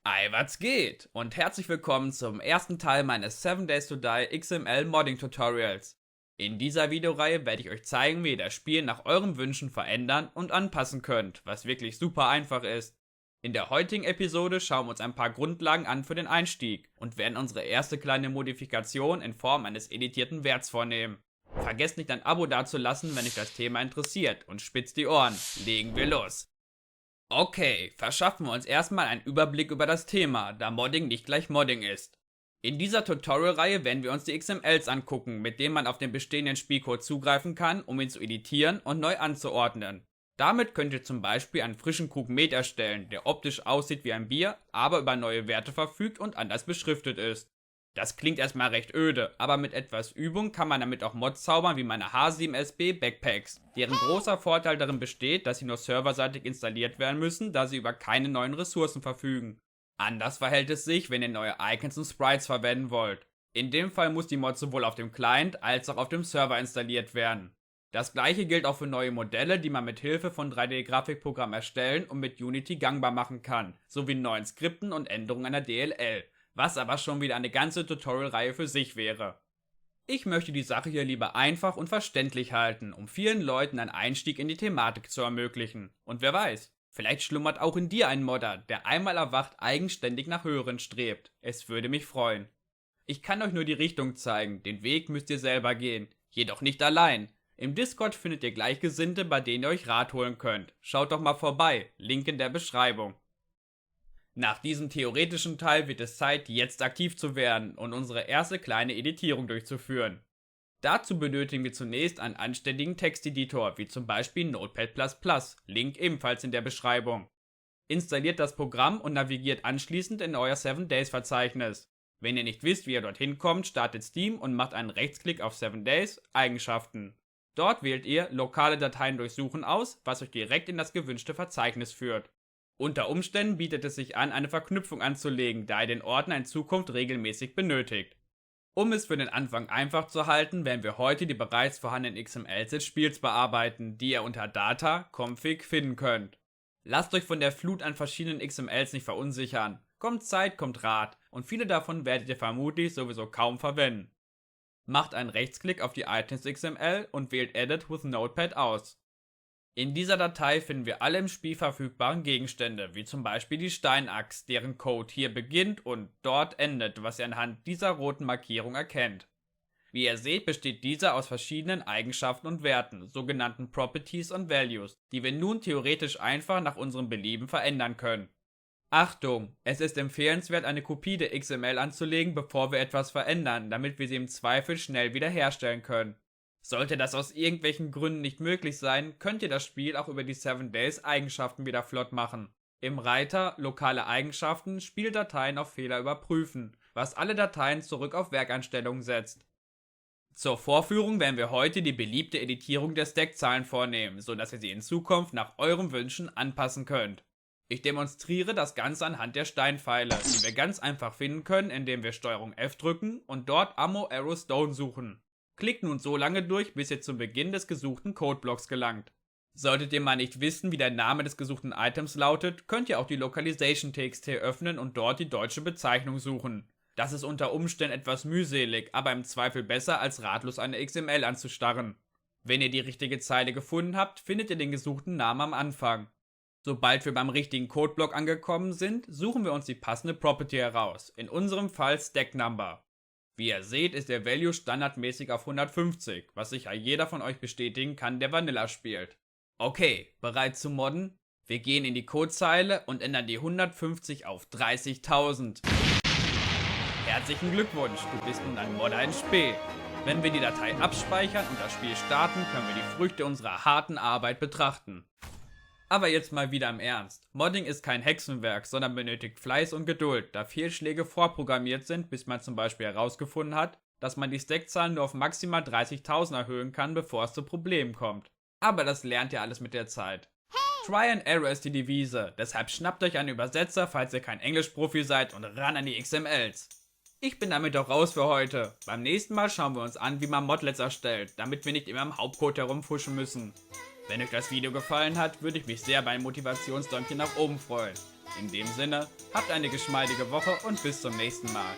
Ei, was geht? Und herzlich willkommen zum ersten Teil meines 7 Days to Die XML Modding Tutorials. In dieser Videoreihe werde ich euch zeigen, wie ihr das Spiel nach euren Wünschen verändern und anpassen könnt, was wirklich super einfach ist. In der heutigen Episode schauen wir uns ein paar Grundlagen an für den Einstieg und werden unsere erste kleine Modifikation in Form eines editierten Werts vornehmen. Vergesst nicht ein Abo dazulassen, wenn euch das Thema interessiert, und spitzt die Ohren. Legen wir los! Okay, verschaffen wir uns erstmal einen Überblick über das Thema, da Modding nicht gleich Modding ist. In dieser Tutorial-Reihe werden wir uns die XMLs angucken, mit denen man auf den bestehenden Spielcode zugreifen kann, um ihn zu editieren und neu anzuordnen. Damit könnt ihr zum Beispiel einen frischen Krug Met erstellen, der optisch aussieht wie ein Bier, aber über neue Werte verfügt und anders beschriftet ist. Das klingt erstmal recht öde, aber mit etwas Übung kann man damit auch Mods zaubern wie meine H7SB Backpacks, deren großer Vorteil darin besteht, dass sie nur serverseitig installiert werden müssen, da sie über keine neuen Ressourcen verfügen. Anders verhält es sich, wenn ihr neue Icons und Sprites verwenden wollt. In dem Fall muss die Mod sowohl auf dem Client als auch auf dem Server installiert werden. Das gleiche gilt auch für neue Modelle, die man mit Hilfe von 3D-Grafikprogrammen erstellen und mit Unity gangbar machen kann, sowie neuen Skripten und Änderungen einer DLL. Was aber schon wieder eine ganze Tutorial-Reihe für sich wäre. Ich möchte die Sache hier lieber einfach und verständlich halten, um vielen Leuten einen Einstieg in die Thematik zu ermöglichen. Und wer weiß, vielleicht schlummert auch in dir ein Modder, der einmal erwacht eigenständig nach Höheren strebt. Es würde mich freuen. Ich kann euch nur die Richtung zeigen, den Weg müsst ihr selber gehen, jedoch nicht allein. Im Discord findet ihr Gleichgesinnte, bei denen ihr euch Rat holen könnt. Schaut doch mal vorbei, Link in der Beschreibung. Nach diesem theoretischen Teil wird es Zeit, jetzt aktiv zu werden und unsere erste kleine Editierung durchzuführen. Dazu benötigen wir zunächst einen anständigen Texteditor, wie zum Beispiel Notepad++, Link ebenfalls in der Beschreibung. Installiert das Programm und navigiert anschließend in euer 7 Days Verzeichnis. Wenn ihr nicht wisst, wie ihr dorthin kommt, startet Steam und macht einen Rechtsklick auf 7 Days, Eigenschaften. Dort wählt ihr lokale Dateien durchsuchen aus, was euch direkt in das gewünschte Verzeichnis führt. Unter Umständen bietet es sich an, eine Verknüpfung anzulegen, da ihr den Ordner in Zukunft regelmäßig benötigt. Um es für den Anfang einfach zu halten, werden wir heute die bereits vorhandenen XMLs des Spiels bearbeiten, die ihr unter Data, Config finden könnt. Lasst euch von der Flut an verschiedenen XMLs nicht verunsichern. Kommt Zeit, kommt Rat, und viele davon werdet ihr vermutlich sowieso kaum verwenden. Macht einen Rechtsklick auf die Items XML und wählt Edit with Notepad aus. In dieser Datei finden wir alle im Spiel verfügbaren Gegenstände, wie zum Beispiel die Steinaxt, deren Code hier beginnt und dort endet, was ihr anhand dieser roten Markierung erkennt. Wie ihr seht, besteht dieser aus verschiedenen Eigenschaften und Werten, sogenannten Properties und Values, die wir nun theoretisch einfach nach unserem Belieben verändern können. Achtung! Es ist empfehlenswert, eine Kopie der XML anzulegen, bevor wir etwas verändern, damit wir sie im Zweifel schnell wiederherstellen können. Sollte das aus irgendwelchen Gründen nicht möglich sein, könnt ihr das Spiel auch über die 7 Days Eigenschaften wieder flott machen. Im Reiter Lokale Eigenschaften Spieldateien auf Fehler überprüfen, was alle Dateien zurück auf Werkeinstellungen setzt. Zur Vorführung werden wir heute die beliebte Editierung der Stackzahlen vornehmen, sodass ihr sie in Zukunft nach euren Wünschen anpassen könnt. Ich demonstriere das Ganze anhand der Steinpfeile, die wir ganz einfach finden können, indem wir STRG F drücken und dort Ammo Arrow Stone suchen. Klickt nun so lange durch, bis ihr zum Beginn des gesuchten Codeblocks gelangt. Solltet ihr mal nicht wissen, wie der Name des gesuchten Items lautet, könnt ihr auch die Localization.txt öffnen und dort die deutsche Bezeichnung suchen. Das ist unter Umständen etwas mühselig, aber im Zweifel besser, als ratlos eine XML anzustarren. Wenn ihr die richtige Zeile gefunden habt, findet ihr den gesuchten Namen am Anfang. Sobald wir beim richtigen Codeblock angekommen sind, suchen wir uns die passende Property heraus, in unserem Fall StackNumber. Wie ihr seht, ist der Value standardmäßig auf 150, was sicher jeder von euch bestätigen kann, der Vanilla spielt. Okay, bereit zu modden? Wir gehen in die Codezeile und ändern die 150 auf 30.000. Herzlichen Glückwunsch, du bist nun ein Modder in Spe. Wenn wir die Datei abspeichern und das Spiel starten, können wir die Früchte unserer harten Arbeit betrachten. Aber jetzt mal wieder im Ernst. Modding ist kein Hexenwerk, sondern benötigt Fleiß und Geduld, da Fehlschläge vorprogrammiert sind, bis man zum Beispiel herausgefunden hat, dass man die Stackzahlen nur auf maximal 30.000 erhöhen kann, bevor es zu Problemen kommt. Aber das lernt ihr alles mit der Zeit. Try and Error ist die Devise, deshalb schnappt euch einen Übersetzer, falls ihr kein Englischprofi seid, und ran an die XMLs. Ich bin damit auch raus für heute. Beim nächsten Mal schauen wir uns an, wie man Modlets erstellt, damit wir nicht immer im Hauptcode herumfuschen müssen. Wenn euch das Video gefallen hat, würde ich mich sehr bei einem Motivationsdäumchen nach oben freuen. In dem Sinne, habt eine geschmeidige Woche und bis zum nächsten Mal.